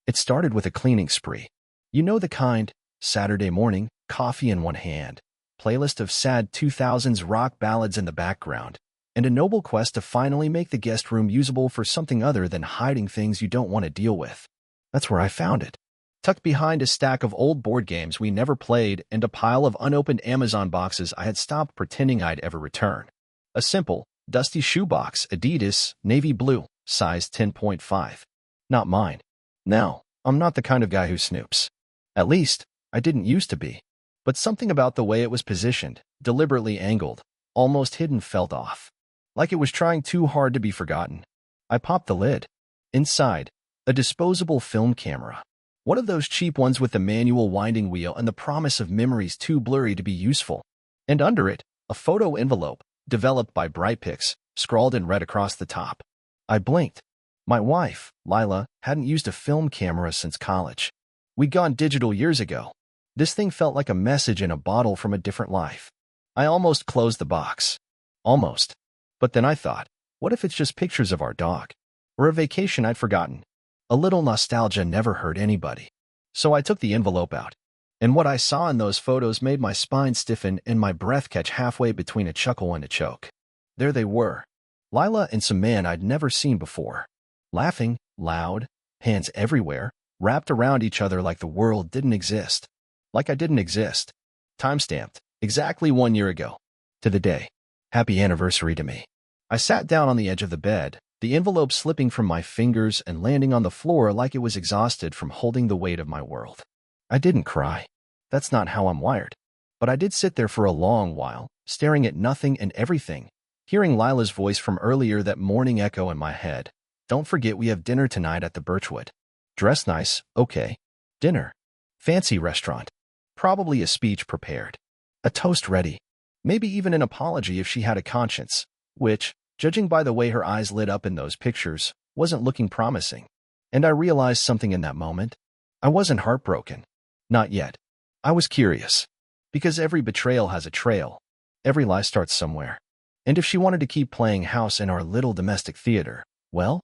It started with a cleaning spree. You know the kind: Saturday morning, coffee in one hand, playlist of sad 2000s rock ballads in the background, and a noble quest to finally make the guest room usable for something other than hiding things you don't want to deal with. That's where I found it. Tucked behind a stack of old board games we never played and a pile of unopened Amazon boxes I had stopped pretending I'd ever return. A simple, dusty shoebox, Adidas, navy blue, size 10.5. Not mine. No, I'm not the kind of guy who snoops. At least, I didn't used to be. But something about the way it was positioned, deliberately angled, almost hidden, felt off. Like it was trying too hard to be forgotten. I popped the lid. Inside, a disposable film camera. One of those cheap ones with the manual winding wheel and the promise of memories too blurry to be useful. And under it, a photo envelope, developed by Brightpics, scrawled in red across the top. I blinked. My wife, Lila, hadn't used a film camera since college. We'd gone digital years ago. This thing felt like a message in a bottle from a different life. I almost closed the box. Almost. But then I thought, what if it's just pictures of our dog? Or a vacation I'd forgotten? A little nostalgia never hurt anybody. So I took the envelope out. And what I saw in those photos made my spine stiffen and my breath catch halfway between a chuckle and a choke. There they were. Lila and some man I'd never seen before. Laughing, loud, hands everywhere, wrapped around each other like the world didn't exist. Like I didn't exist. Time-stamped, exactly 1 year ago. To the day. Happy anniversary to me. I sat down on the edge of the bed, the envelope slipping from my fingers and landing on the floor like it was exhausted from holding the weight of my world. I didn't cry. That's not how I'm wired. But I did sit there for a long while, staring at nothing and everything, hearing Lila's voice from earlier that morning echo in my head. Don't forget we have dinner tonight at the Birchwood. Dress nice, okay. Dinner. Fancy restaurant. Probably a speech prepared. A toast ready. Maybe even an apology if she had a conscience, which, judging by the way her eyes lit up in those pictures, wasn't looking promising. And I realized something in that moment. I wasn't heartbroken. Not yet. I was curious. Because every betrayal has a trail. Every lie starts somewhere. And if she wanted to keep playing house in our little domestic theater, well,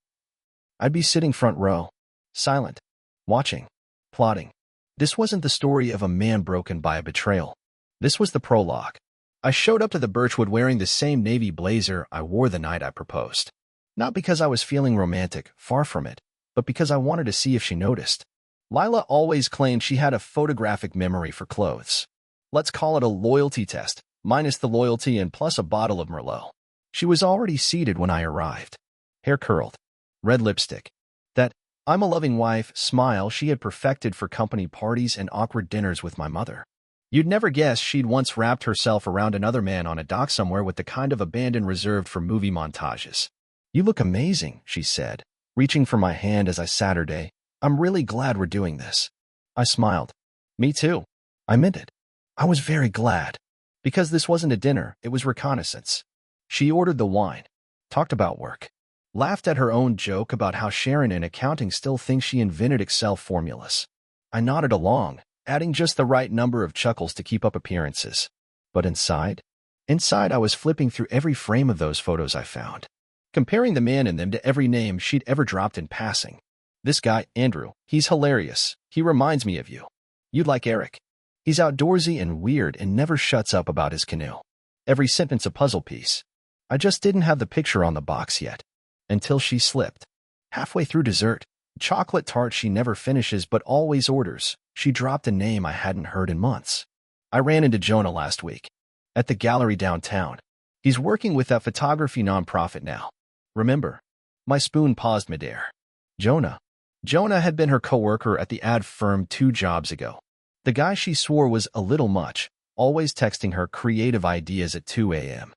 I'd be sitting front row. Silent. Watching. Plotting. This wasn't the story of a man broken by a betrayal. This was the prologue. I showed up to the Birchwood wearing the same navy blazer I wore the night I proposed. Not because I was feeling romantic, far from it, but because I wanted to see if she noticed. Lila always claimed she had a photographic memory for clothes. Let's call it a loyalty test, minus the loyalty and plus a bottle of Merlot. She was already seated when I arrived. Hair curled. Red lipstick. That I'm a loving wife smile she had perfected for company parties and awkward dinners with my mother. You'd never guess she'd once wrapped herself around another man on a dock somewhere with the kind of abandon reserved for movie montages. You look amazing, she said, reaching for my hand as I sat her down. I'm really glad we're doing this. I smiled. Me too. I meant it. I was very glad. Because this wasn't a dinner, it was reconnaissance. She ordered the wine. Talked about work. Laughed at her own joke about how Sharon in accounting still thinks she invented Excel formulas. I nodded along, adding just the right number of chuckles to keep up appearances. But inside I was flipping through every frame of those photos I found, comparing the man in them to every name she'd ever dropped in passing. This guy, Andrew, he's hilarious. He reminds me of you. You'd like Eric. He's outdoorsy and weird and never shuts up about his canoe. Every sentence a puzzle piece. I just didn't have the picture on the box yet. Until she slipped. Halfway through dessert, chocolate tart she never finishes but always orders, she dropped a name I hadn't heard in months. I ran into Jonah last week. At the gallery downtown. He's working with that photography nonprofit now. Remember? My spoon paused midair. Jonah. Jonah had been her coworker at the ad firm 2 jobs ago. The guy she swore was a little much, always texting her creative ideas at 2 a.m.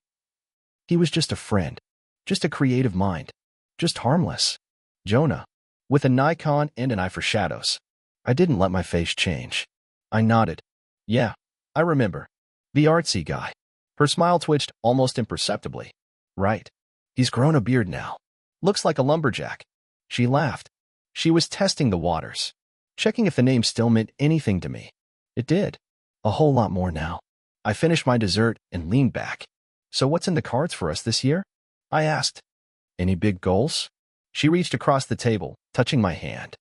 He was just a friend. Just a creative mind. Just harmless. Jonah. With a Nikon and an eye for shadows. I didn't let my face change. I nodded. Yeah, I remember. The artsy guy. Her smile twitched almost imperceptibly. Right. He's grown a beard now. Looks like a lumberjack. She laughed. She was testing the waters. Checking if the name still meant anything to me. It did. A whole lot more now. I finished my dessert and leaned back. So what's in the cards for us this year? I asked. Any big goals? She reached across the table, touching my hand.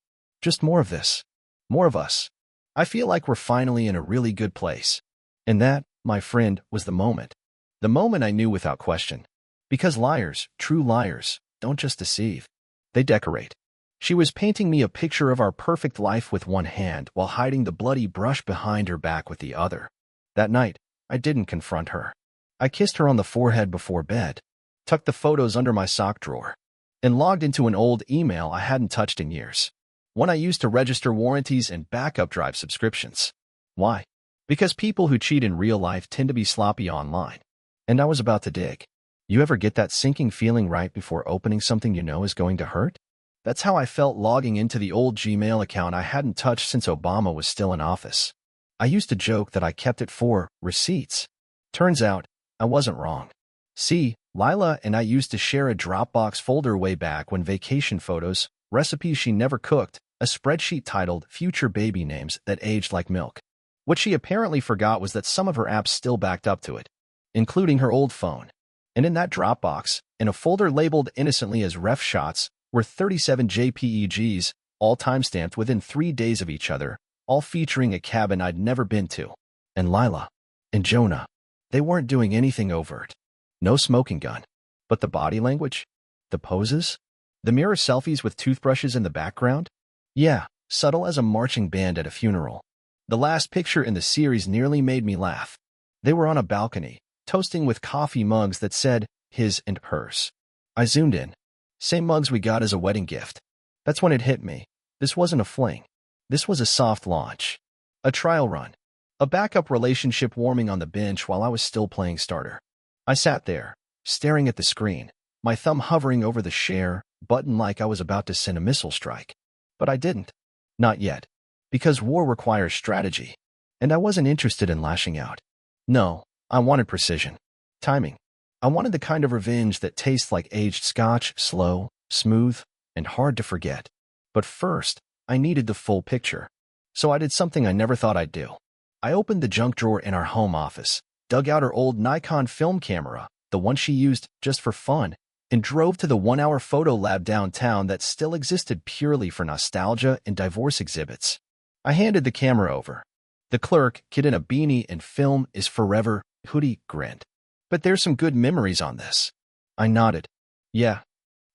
Just more of this. More of us. I feel like we're finally in a really good place. And that, my friend, was the moment. The moment I knew without question. Because liars, true liars, don't just deceive. They decorate. She was painting me a picture of our perfect life with one hand while hiding the bloody brush behind her back with the other. That night, I didn't confront her. I kissed her on the forehead before bed, tucked the photos under my sock drawer, and logged into an old email I hadn't touched in years. One I used to register warranties and backup drive subscriptions. Why? Because people who cheat in real life tend to be sloppy online. And I was about to dig. You ever get that sinking feeling right before opening something you know is going to hurt? That's how I felt logging into the old Gmail account I hadn't touched since Obama was still in office. I used to joke that I kept it for receipts. Turns out, I wasn't wrong. See, Lila and I used to share a Dropbox folder way back when vacation photos, recipes she never cooked, a spreadsheet titled Future Baby Names that aged like milk. What she apparently forgot was that some of her apps still backed up to it, including her old phone. And in that Dropbox, in a folder labeled innocently as ref shots, were 37 JPEGs, all timestamped within 3 days of each other, all featuring a cabin I'd never been to. And Lila and Jonah, they weren't doing anything overt. No smoking gun. But the body language? The poses? The mirror selfies with toothbrushes in the background? Yeah, subtle as a marching band at a funeral. The last picture in the series nearly made me laugh. They were on a balcony, toasting with coffee mugs that said, his and hers. I zoomed in. Same mugs we got as a wedding gift. That's when it hit me. This wasn't a fling. This was a soft launch. A trial run. A backup relationship warming on the bench while I was still playing starter. I sat there, staring at the screen, my thumb hovering over the share button like I was about to send a missile strike. But I didn't. Not yet. Because war requires strategy. And I wasn't interested in lashing out. No, I wanted precision. Timing. I wanted the kind of revenge that tastes like aged scotch, slow, smooth, and hard to forget. But first, I needed the full picture. So I did something I never thought I'd do. I opened the junk drawer in our home office, dug out her old Nikon film camera, the one she used just for fun, and drove to the 1-hour photo lab downtown that still existed purely for nostalgia and divorce exhibits. I handed the camera over. The clerk, kid in a beanie and film is forever, hoodie, grinned. But there's some good memories on this. I nodded. Yeah,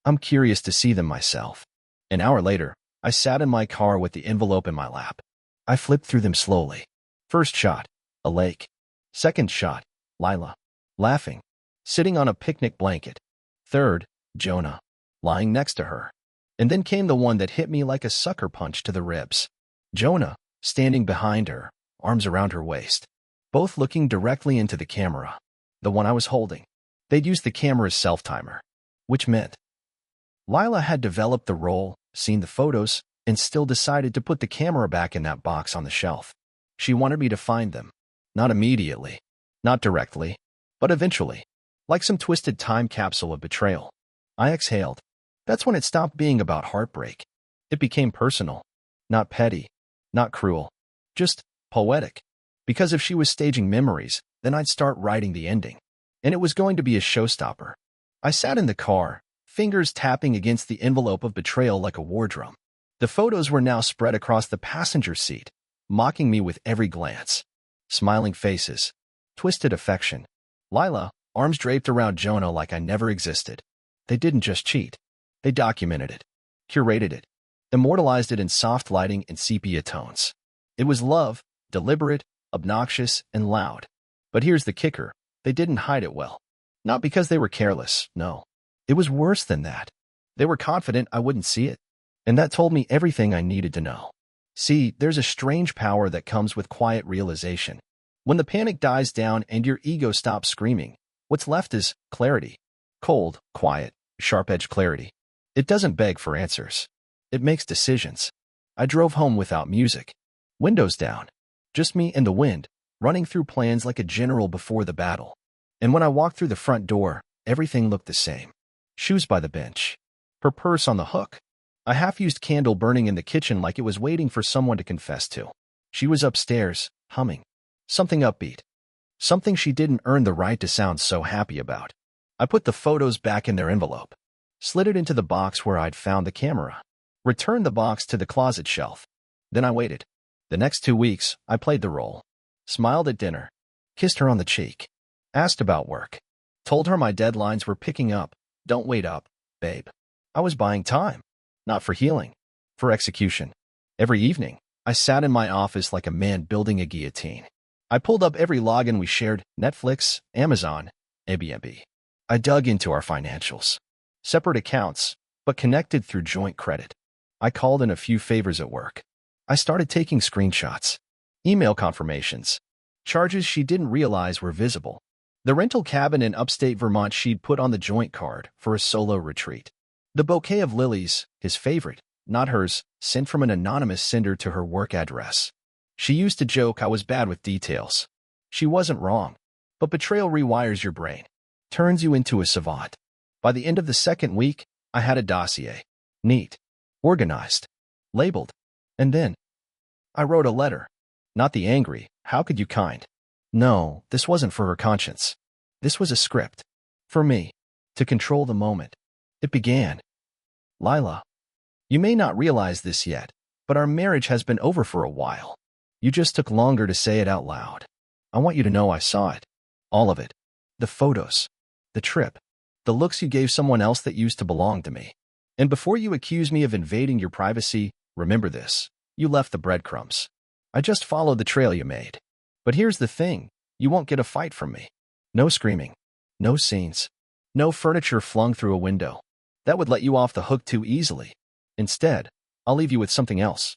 I'm curious to see them myself. An hour later, I sat in my car with the envelope in my lap. I flipped through them slowly. First shot, a lake. Second shot, Lila, laughing, sitting on a picnic blanket. Third, Jonah, lying next to her. And then came the one that hit me like a sucker punch to the ribs. Jonah, standing behind her, arms around her waist, both looking directly into the camera. The one I was holding. They'd used the camera's self-timer, which meant Lila had developed the role, seen the photos, and still decided to put the camera back in that box on the shelf. She wanted me to find them. Not immediately, not directly, but eventually, like some twisted time capsule of betrayal. I exhaled. That's when it stopped being about heartbreak. It became personal, not petty, not cruel, just poetic. Because if she was staging memories, then I'd start writing the ending. And it was going to be a showstopper. I sat in the car, fingers tapping against the envelope of betrayal like a war drum. The photos were now spread across the passenger seat, mocking me with every glance. Smiling faces, twisted affection. Lila, arms draped around Jonah like I never existed. They didn't just cheat. They documented it, curated it, immortalized it in soft lighting and sepia tones. It was love, deliberate, obnoxious, and loud. But here's the kicker. They didn't hide it well. Not because they were careless, no. It was worse than that. They were confident I wouldn't see it. And that told me everything I needed to know. See, there's a strange power that comes with quiet realization. When the panic dies down and your ego stops screaming, what's left is clarity. Cold, quiet, sharp-edged clarity. It doesn't beg for answers. It makes decisions. I drove home without music. Windows down. Just me and the wind, running through plans like a general before the battle. And when I walked through the front door, everything looked the same. Shoes by the bench. Her purse on the hook. A half-used candle burning in the kitchen like it was waiting for someone to confess to. She was upstairs, humming. Something upbeat. Something she didn't earn the right to sound so happy about. I put the photos back in their envelope. Slid it into the box where I'd found the camera. returned the box to the closet shelf. Then I waited. The next 2 weeks, I played the role. Smiled at dinner. Kissed her on the cheek. Asked about work. Told her my deadlines were picking up. Don't wait up, babe. I was buying time. Not for healing. For execution. Every evening, I sat in my office like a man building a guillotine. I pulled up every login we shared, Netflix, Amazon, Airbnb. I dug into our financials. Separate accounts, but connected through joint credit. I called in a few favors at work. I started taking screenshots. Email confirmations. Charges she didn't realize were visible. The rental cabin in upstate Vermont she'd put on the joint card for a solo retreat. The bouquet of lilies, his favorite, not hers, sent from an anonymous sender to her work address. She used to joke I was bad with details. She wasn't wrong. But betrayal rewires your brain. Turns you into a savant. By the end of the second week, I had a dossier. Neat. Organized. Labeled. And then I wrote a letter. Not the angry, how could you kind? No, this wasn't for her conscience. This was a script. For me. To control the moment. It began. Lila. You may not realize this yet, but our marriage has been over for a while. You just took longer to say it out loud. I want you to know I saw it. All of it. The photos. The trip. The looks you gave someone else that used to belong to me. And before you accuse me of invading your privacy, remember this. You left the breadcrumbs. I just followed the trail you made. But here's the thing. You won't get a fight from me. No screaming. No scenes. No furniture flung through a window. That would let you off the hook too easily. Instead, I'll leave you with something else.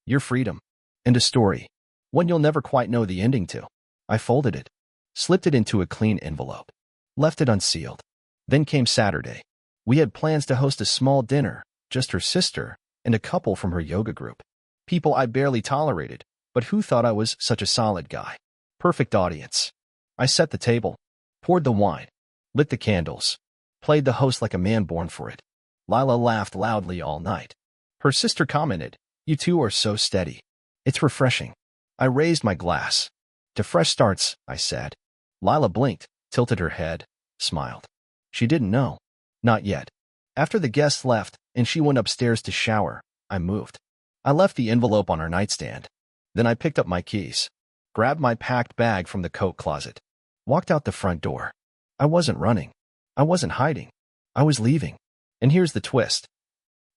Your freedom. And a story. One you'll never quite know the ending to. I folded it. Slipped it into a clean envelope. Left it unsealed. Then came Saturday. We had plans to host a small dinner, just her sister, and a couple from her yoga group. People I barely tolerated, but who thought I was such a solid guy. Perfect audience. I set the table, poured the wine, lit the candles, played the host like a man born for it. Lila laughed loudly all night. Her sister commented, "You two are so steady. It's refreshing." I raised my glass. "To fresh starts," I said. Lila blinked, tilted her head, smiled. She didn't know. Not yet. After the guests left and she went upstairs to shower, I moved. I left the envelope on her nightstand. Then I picked up my keys, grabbed my packed bag from the coat closet, walked out the front door. I wasn't running. I wasn't hiding. I was leaving. And here's the twist.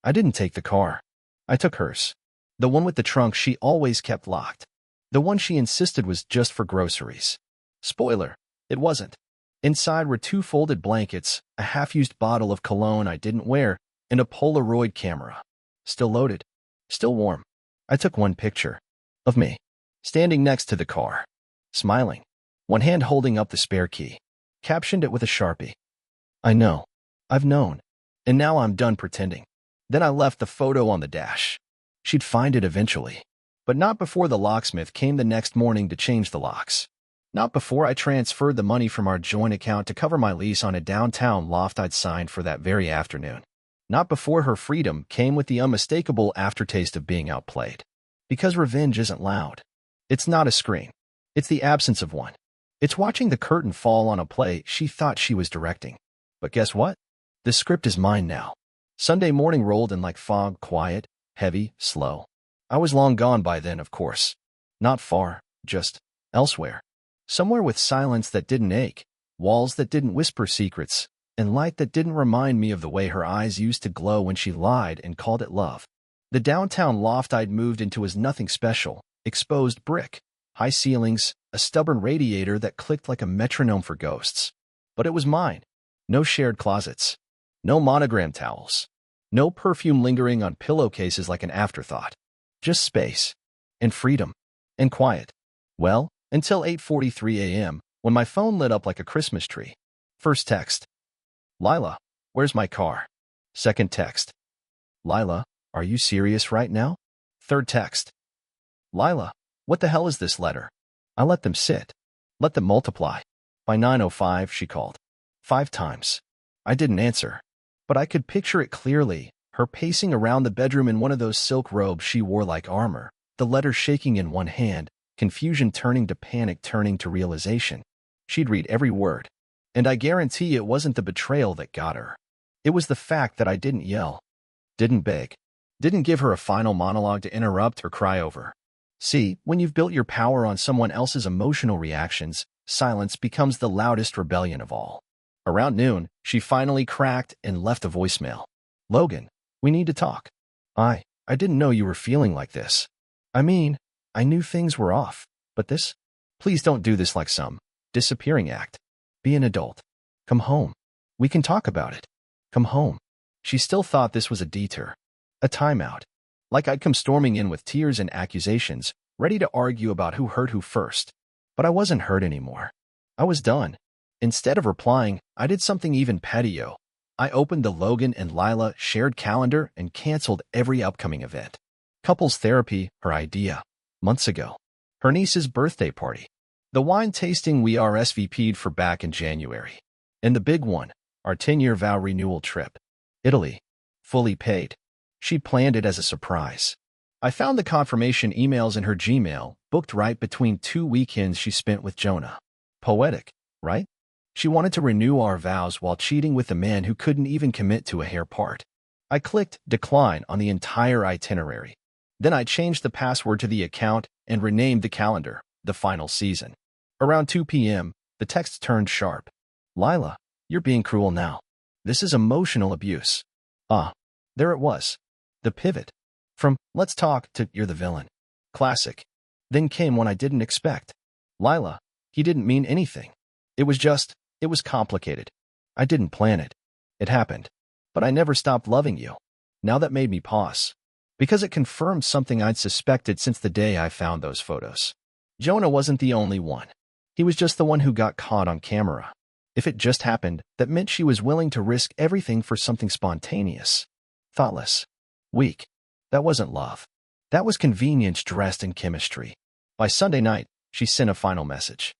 I didn't take the car. I took hers. The one with the trunk she always kept locked. The one she insisted was just for groceries. Spoiler, it wasn't. Inside were 2 folded blankets, a half-used bottle of cologne I didn't wear, and a Polaroid camera. Still loaded. Still warm. I took one picture. Of me. Standing next to the car. Smiling. One hand holding up the spare key. Captioned it with a Sharpie. I know. I've known. And now I'm done pretending. Then I left the photo on the dash. She'd find it eventually. But not before the locksmith came the next morning to change the locks. Not before I transferred the money from our joint account to cover my lease on a downtown loft I'd signed for that very afternoon. Not before her freedom came with the unmistakable aftertaste of being outplayed. Because revenge isn't loud. It's not a scream. It's the absence of one. It's watching the curtain fall on a play she thought she was directing. But guess what? The script is mine now. Sunday morning rolled in like fog, quiet, heavy, slow. I was long gone by then, of course. Not far, just elsewhere. Somewhere with silence that didn't ache, walls that didn't whisper secrets, and light that didn't remind me of the way her eyes used to glow when she lied and called it love. The downtown loft I'd moved into was nothing special. Exposed brick, high ceilings, a stubborn radiator that clicked like a metronome for ghosts. But it was mine. No shared closets. No monogram towels. No perfume lingering on pillowcases like an afterthought. Just space. And freedom. And quiet. Well, until 8:43 a.m., when my phone lit up like a Christmas tree. First text. Lila, where's my car? Second text. Lila, are you serious right now? Third text. Lila, what the hell is this letter? I let them sit. Let them multiply. By 9:05, she called. 5 times. I didn't answer. But I could picture it clearly, her pacing around the bedroom in one of those silk robes she wore like armor, the letter shaking in one hand, confusion turning to panic turning to realization. She'd read every word. And I guarantee it wasn't the betrayal that got her. It was the fact that I didn't yell. Didn't beg. Didn't give her a final monologue to interrupt or cry over. See, when you've built your power on someone else's emotional reactions, silence becomes the loudest rebellion of all. Around noon, she finally cracked and left a voicemail. Logan, we need to talk. I didn't know you were feeling like this. I mean, I knew things were off, but this? Please don't do this like some disappearing act. Be an adult. Come home. We can talk about it. Come home. She still thought this was a detour. A timeout. Like I'd come storming in with tears and accusations, ready to argue about who hurt who first. But I wasn't hurt anymore. I was done. Instead of replying, I did something even pettier. I opened the Logan and Lila shared calendar and canceled every upcoming event. Couples therapy, her idea. Months ago. Her niece's birthday party. The wine tasting we RSVP'd for back in January. And the big one, our 10-year vow renewal trip. Italy. Fully paid. She planned it as a surprise. I found the confirmation emails in her Gmail, booked right between 2 weekends she spent with Jonah. Poetic, right? She wanted to renew our vows while cheating with a man who couldn't even commit to a hair part. I clicked decline on the entire itinerary. Then I changed the password to the account and renamed the calendar, the final season. Around 2 p.m., the text turned sharp. Lila, you're being cruel now. This is emotional abuse. There it was. The pivot. From, let's talk, to, you're the villain. Classic. Then came one I didn't expect. Lila, he didn't mean anything. It was complicated. I didn't plan it. It happened. But I never stopped loving you. Now that made me pause. Because it confirmed something I'd suspected since the day I found those photos. Jonah wasn't the only one. He was just the one who got caught on camera. If it just happened, that meant she was willing to risk everything for something spontaneous. Thoughtless. Weak. That wasn't love. That was convenience dressed in chemistry. By Sunday night, she sent a final message.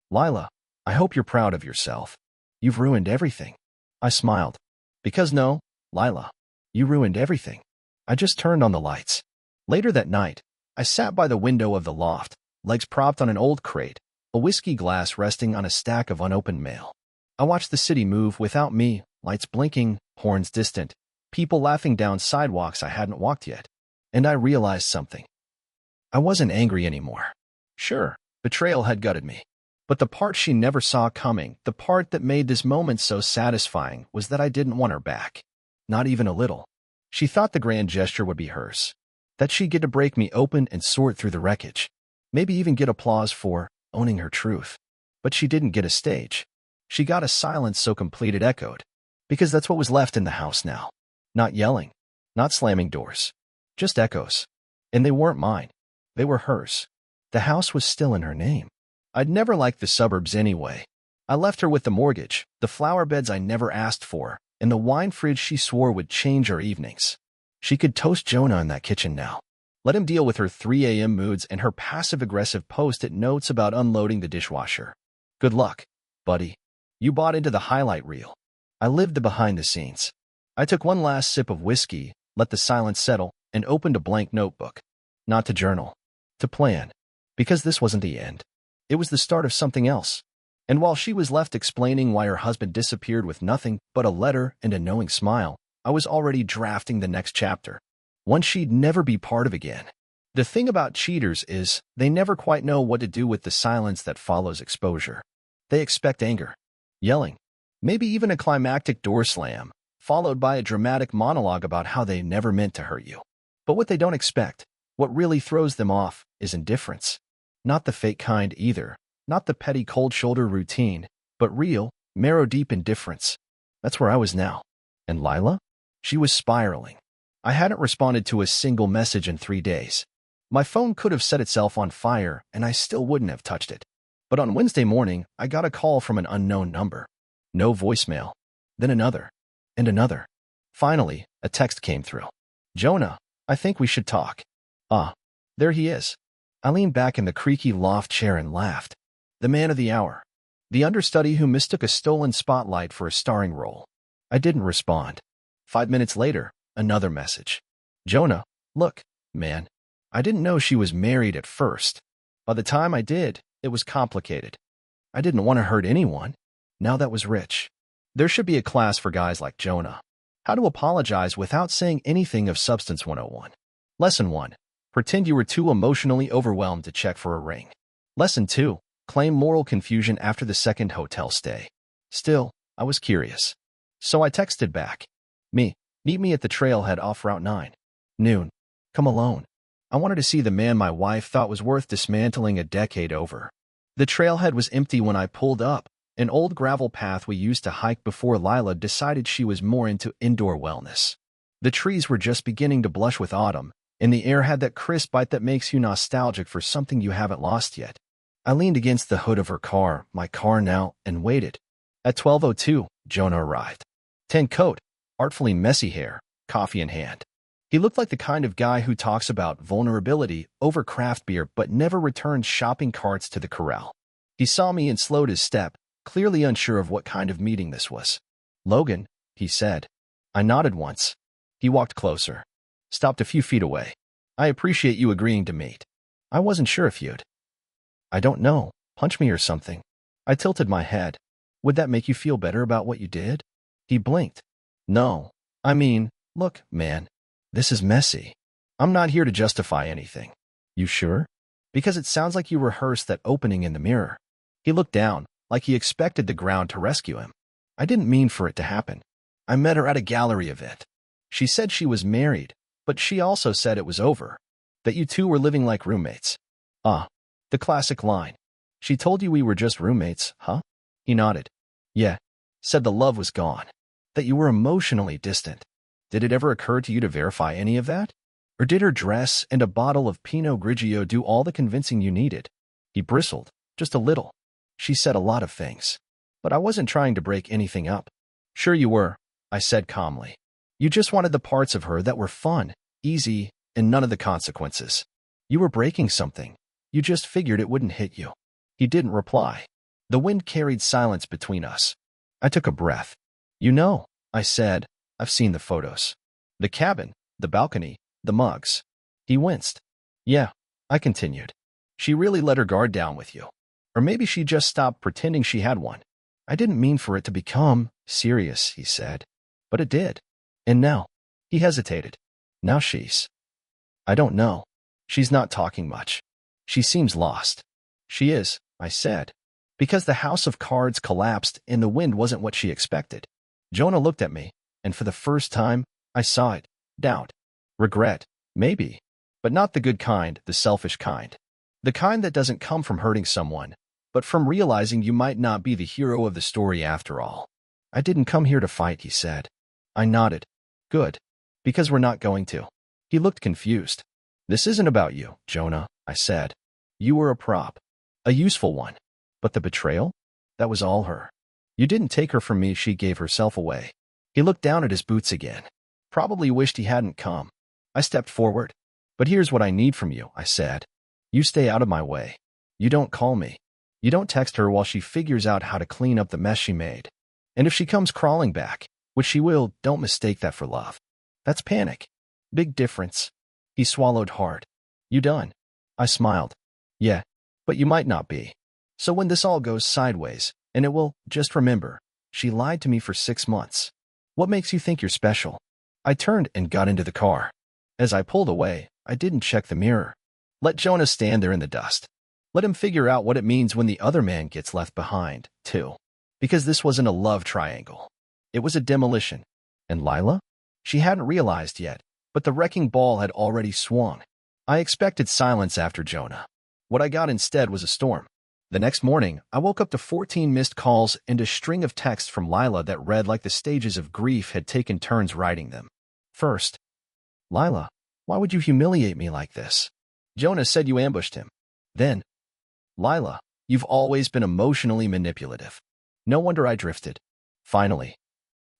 Lila, I hope you're proud of yourself. You've ruined everything. I smiled. Because no, Lila, you ruined everything. I just turned on the lights. Later that night, I sat by the window of the loft, legs propped on an old crate, a whiskey glass resting on a stack of unopened mail. I watched the city move without me, lights blinking, horns distant, people laughing down sidewalks I hadn't walked yet. And I realized something. I wasn't angry anymore. Sure, betrayal had gutted me. But the part she never saw coming, the part that made this moment so satisfying, was that I didn't want her back. Not even a little. She thought the grand gesture would be hers. That she'd get to break me open and sort through the wreckage. Maybe even get applause for owning her truth. But she didn't get a stage. She got a silence so complete it echoed. Because that's what was left in the house now. Not yelling. Not slamming doors. Just echoes. And they weren't mine. They were hers. The house was still in her name. I'd never liked the suburbs anyway. I left her with the mortgage, the flower beds I never asked for, and the wine fridge she swore would change our evenings. She could toast Jonah in that kitchen now. Let him deal with her 3 a.m. moods and her passive-aggressive post-it notes about unloading the dishwasher. Good luck, buddy. You bought into the highlight reel. I lived the behind the scenes. I took one last sip of whiskey, let the silence settle, and opened a blank notebook. Not to journal. To plan. Because this wasn't the end. It was the start of something else. And while she was left explaining why her husband disappeared with nothing but a letter and a knowing smile, I was already drafting the next chapter. One she'd never be part of again. The thing about cheaters is, they never quite know what to do with the silence that follows exposure. They expect anger, yelling, maybe even a climactic door slam, followed by a dramatic monologue about how they never meant to hurt you. But what they don't expect, what really throws them off, is indifference. Not the fake kind either, not the petty cold shoulder routine, but real, marrow-deep indifference. That's where I was now. And Lila? She was spiraling. I hadn't responded to a single message in 3 days. My phone could have set itself on fire, and I still wouldn't have touched it. But on Wednesday morning, I got a call from an unknown number. No voicemail. Then another. And another. Finally, a text came through. Jonah, I think we should talk. There he is. I leaned back in the creaky loft chair and laughed. The man of the hour. The understudy who mistook a stolen spotlight for a starring role. I didn't respond. 5 minutes later, another message. Jonah, look, man. I didn't know she was married at first. By the time I did, it was complicated. I didn't want to hurt anyone. Now that was rich. There should be a class for guys like Jonah. How to apologize without saying anything of substance 101. Lesson 1. Pretend you were too emotionally overwhelmed to check for a ring. Lesson 2. Claim moral confusion after the second hotel stay. Still, I was curious. So I texted back. Meet me at the trailhead off Route 9. Noon. Come alone. I wanted to see the man my wife thought was worth dismantling a decade over. The trailhead was empty when I pulled up, an old gravel path we used to hike before Lila decided she was more into indoor wellness. The trees were just beginning to blush with autumn, and the air had that crisp bite that makes you nostalgic for something you haven't lost yet. I leaned against the hood of her car, my car now, and waited. At 12:02, Jonah arrived. Tan coat, artfully messy hair, coffee in hand. He looked like the kind of guy who talks about vulnerability over craft beer but never returns shopping carts to the corral. He saw me and slowed his step, clearly unsure of what kind of meeting this was. Logan, he said. I nodded once. He walked closer. Stopped a few feet away. I appreciate you agreeing to meet. I wasn't sure if you'd. I don't know, punch me or something. I tilted my head. Would that make you feel better about what you did? He blinked. No. I mean, look, man. This is messy. I'm not here to justify anything. You sure? Because it sounds like you rehearsed that opening in the mirror. He looked down, like he expected the ground to rescue him. I didn't mean for it to happen. I met her at a gallery event. She said she was married, but she also said it was over. That you two were living like roommates. The classic line. She told you we were just roommates, huh? He nodded. Yeah. Said the love was gone. That you were emotionally distant. Did it ever occur to you to verify any of that? Or did her dress and a bottle of Pinot Grigio do all the convincing you needed? He bristled, just a little. She said a lot of things. But I wasn't trying to break anything up. Sure you were, I said calmly. You just wanted the parts of her that were fun, easy, and none of the consequences. You were breaking something. You just figured it wouldn't hit you. He didn't reply. The wind carried silence between us. I took a breath. You know, I said, I've seen the photos. The cabin, the balcony, the mugs. He winced. Yeah, I continued. She really let her guard down with you. Or maybe she just stopped pretending she had one. I didn't mean for it to become serious, he said. But it did. And now, he hesitated. Now she's. I don't know. She's not talking much. She seems lost. She is, I said. Because the house of cards collapsed and the wind wasn't what she expected. Jonah looked at me, and for the first time, I saw it. Doubt. Regret. Maybe. But not the good kind, the selfish kind. The kind that doesn't come from hurting someone, but from realizing you might not be the hero of the story after all. I didn't come here to fight, he said. I nodded. Good. Because we're not going to. He looked confused. This isn't about you, Jonah, I said. You were a prop. A useful one. But the betrayal? That was all her. You didn't take her from me, she gave herself away. He looked down at his boots again. Probably wished he hadn't come. I stepped forward. But here's what I need from you, I said. You stay out of my way. You don't call me. You don't text her while she figures out how to clean up the mess she made. And if she comes crawling back, which she will, don't mistake that for love. That's panic. Big difference. He swallowed hard. You done? I smiled. Yeah, but you might not be. So when this all goes sideways, and it will, just remember, she lied to me for 6 months. What makes you think you're special? I turned and got into the car. As I pulled away, I didn't check the mirror. Let Jonah stand there in the dust. Let him figure out what it means when the other man gets left behind, too. Because this wasn't a love triangle. It was a demolition. And Lila? She hadn't realized yet, but the wrecking ball had already swung. I expected silence after Jonah. What I got instead was a storm. The next morning, I woke up to 14 missed calls and a string of texts from Lila that read like the stages of grief had taken turns writing them. First, Lila, why would you humiliate me like this? Jonah said you ambushed him. Then, Lila, you've always been emotionally manipulative. No wonder I drifted. Finally,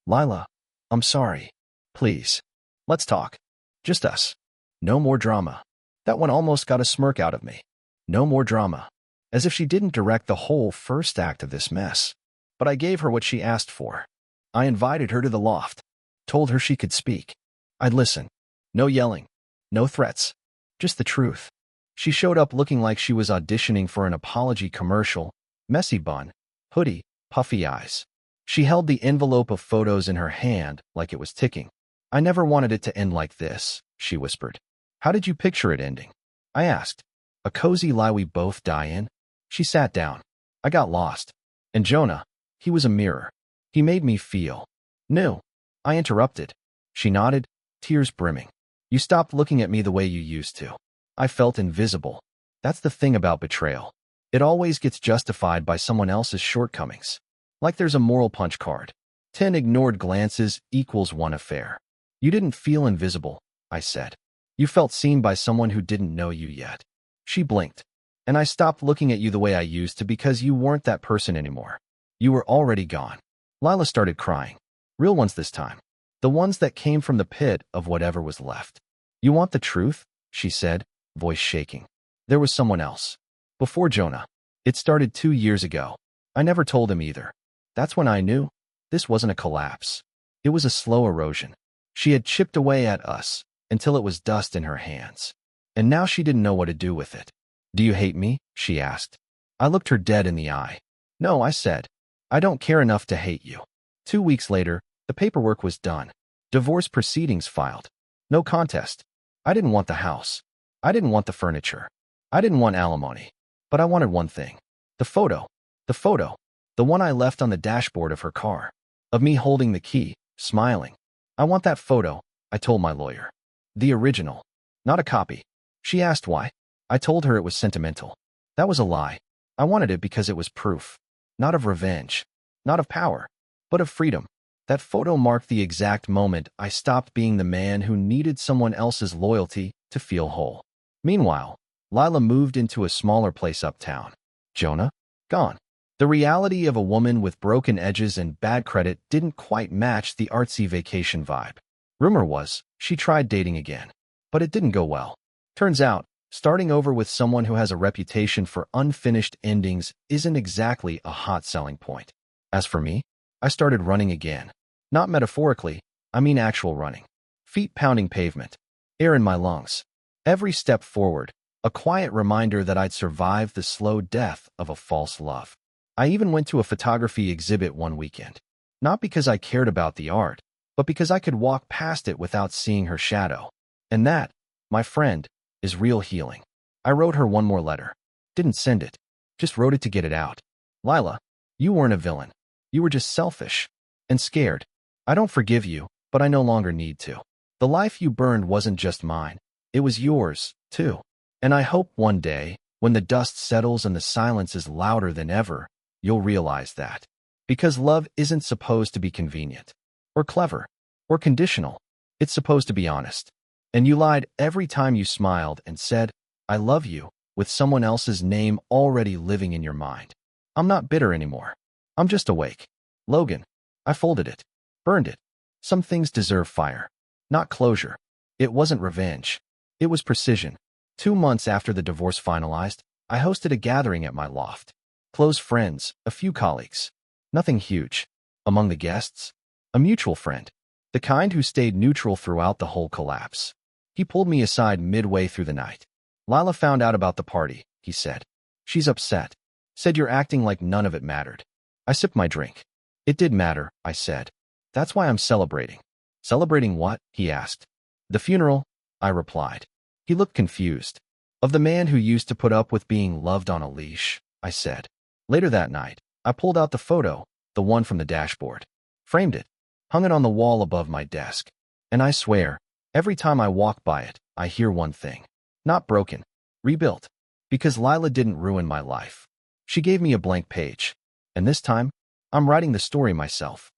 Lila, I'm sorry. Please, let's talk. Just us. No more drama. That one almost got a smirk out of me. No more drama. As if she didn't direct the whole first act of this mess. But I gave her what she asked for. I invited her to the loft. Told her she could speak. I'd listen. No yelling. No threats. Just the truth. She showed up looking like she was auditioning for an apology commercial. Messy bun. Hoodie. Puffy eyes. She held the envelope of photos in her hand like it was ticking. I never wanted it to end like this, she whispered. How did you picture it ending? I asked. A cozy lie we both die in? She sat down. I got lost. And Jonah, he was a mirror. He made me feel new. I interrupted. She nodded, tears brimming. You stopped looking at me the way you used to. I felt invisible. That's the thing about betrayal. It always gets justified by someone else's shortcomings. Like there's a moral punch card. 10 ignored glances equals 1 affair. You didn't feel invisible, I said. You felt seen by someone who didn't know you yet. She blinked. And I stopped looking at you the way I used to because you weren't that person anymore. You were already gone. Lila started crying. Real ones this time. The ones that came from the pit of whatever was left. You want the truth? She said, voice shaking. There was someone else. Before Jonah. It started 2 years ago. I never told him either. That's when I knew. This wasn't a collapse. It was a slow erosion. She had chipped away at us until it was dust in her hands. And now she didn't know what to do with it. Do you hate me? She asked. I looked her dead in the eye. No, I said. I don't care enough to hate you. 2 weeks later, the paperwork was done. Divorce proceedings filed. No contest. I didn't want the house. I didn't want the furniture. I didn't want alimony. But I wanted one thing. The photo. The photo. The one I left on the dashboard of her car. Of me holding the key, smiling. I want that photo, I told my lawyer. The original. Not a copy. She asked why. I told her it was sentimental. That was a lie. I wanted it because it was proof. Not of revenge. Not of power. But of freedom. That photo marked the exact moment I stopped being the man who needed someone else's loyalty to feel whole. Meanwhile, Lila moved into a smaller place uptown. Jonah? Gone. The reality of a woman with broken edges and bad credit didn't quite match the artsy vacation vibe. Rumor was, she tried dating again. But it didn't go well. Turns out, starting over with someone who has a reputation for unfinished endings isn't exactly a hot selling point. As for me, I started running again. Not metaphorically, I mean actual running. Feet pounding pavement. Air in my lungs. Every step forward, a quiet reminder that I'd survived the slow death of a false love. I even went to a photography exhibit one weekend. Not because I cared about the art, but because I could walk past it without seeing her shadow. And that, my friend, is real healing. I wrote her one more letter. Didn't send it. Just wrote it to get it out. Lila, you weren't a villain. You were just selfish. And scared. I don't forgive you, but I no longer need to. The life you burned wasn't just mine. It was yours, too. And I hope one day, when the dust settles and the silence is louder than ever, you'll realize that. Because love isn't supposed to be convenient. Or clever. Or conditional. It's supposed to be honest. And you lied every time you smiled and said, I love you, with someone else's name already living in your mind. I'm not bitter anymore. I'm just awake. Logan. I folded it. Burned it. Some things deserve fire. Not closure. It wasn't revenge. It was precision. 2 months after the divorce finalized, I hosted a gathering at my loft. Close friends, a few colleagues. Nothing huge. Among the guests, a mutual friend. The kind who stayed neutral throughout the whole collapse. He pulled me aside midway through the night. Lila found out about the party, he said. She's upset. Said you're acting like none of it mattered. I sipped my drink. It did matter, I said. That's why I'm celebrating. Celebrating what? He asked. The funeral, I replied. He looked confused. Of the man who used to put up with being loved on a leash, I said. Later that night, I pulled out the photo, the one from the dashboard. Framed it. Hung it on the wall above my desk. And I swear, every time I walk by it, I hear one thing. Not broken. Rebuilt. Because Lila didn't ruin my life. She gave me a blank page. And this time, I'm writing the story myself.